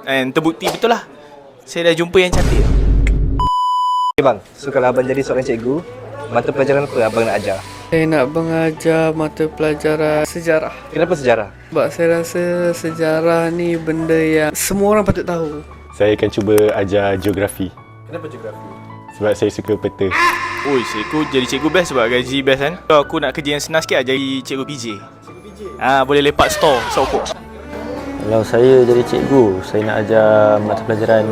And terbukti betul lah, saya dah jumpa yang cantik tu. Okay bang, so kalau abang jadi seorang cikgu, mata pelajaran apa abang nak ajar? Saya nak mengajar mata pelajaran sejarah. Kenapa sejarah? Sebab saya rasa sejarah ni benda yang semua orang patut tahu. Saya akan cuba ajar geografi. Kenapa geografi? Sebab saya suka peta. Oi, aku jadi cikgu best sebab gaji best kan. Kalau aku nak kerja yang senang sikit, jadi cikgu PJ. Boleh lepak store, sokok. Kalau saya jadi cikgu, saya nak ajar mata pelajaran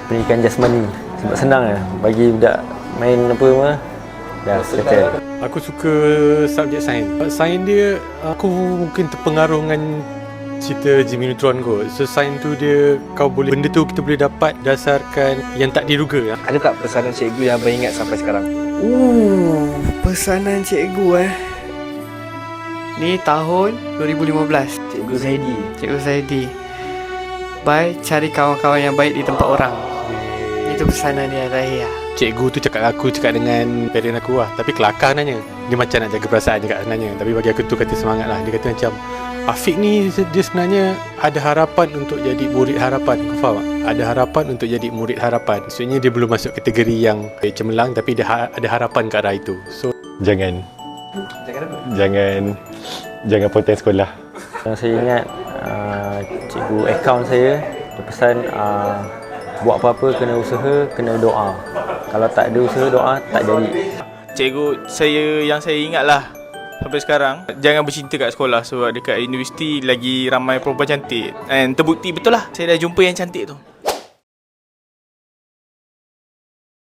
pendidikan jasmani. Sebab senang lah, bagi budak main apa mah, dah settle. Aku suka subjek sains. Sains dia, aku mungkin terpengaruh dengan cerita Jimmy Neutron kot. So sains tu dia, benda tu kita boleh dapat dasarkan yang tak diduga. Ada tak pesanan cikgu yang abang ingat sampai sekarang? Pesanan cikgu Ni tahun 2015. Cikgu Zaidi. Cikgu Zaidi. Baik, cari kawan-kawan yang baik di tempat orang. Itu pesanan dia terakhir. Cikgu tu cakap dengan parent aku lah. Tapi kelakar nanya. Dia macam nak jaga perasaan je kat sebenarnya. Tapi bagi aku tu kata semangat lah. Dia kata macam, Afiq ni dia sebenarnya ada harapan untuk jadi murid harapan. Kau faham tak? Ada harapan untuk jadi murid harapan. Maksudnya dia belum masuk kategori yang cemerlang, tapi dia ada harapan ke arah itu. So Jangan Jangan apa? Jangan ponteng sekolah. Yang saya ingat, cikgu akaun saya, dia pesan buat apa-apa kena usaha, kena doa. Kalau tak ada usaha, doa tak jadi. Cikgu yang saya ingat lah sampai sekarang, jangan bercinta kat sekolah sebab dekat universiti lagi ramai perempuan cantik. And terbukti betul lah, saya dah jumpa yang cantik tu.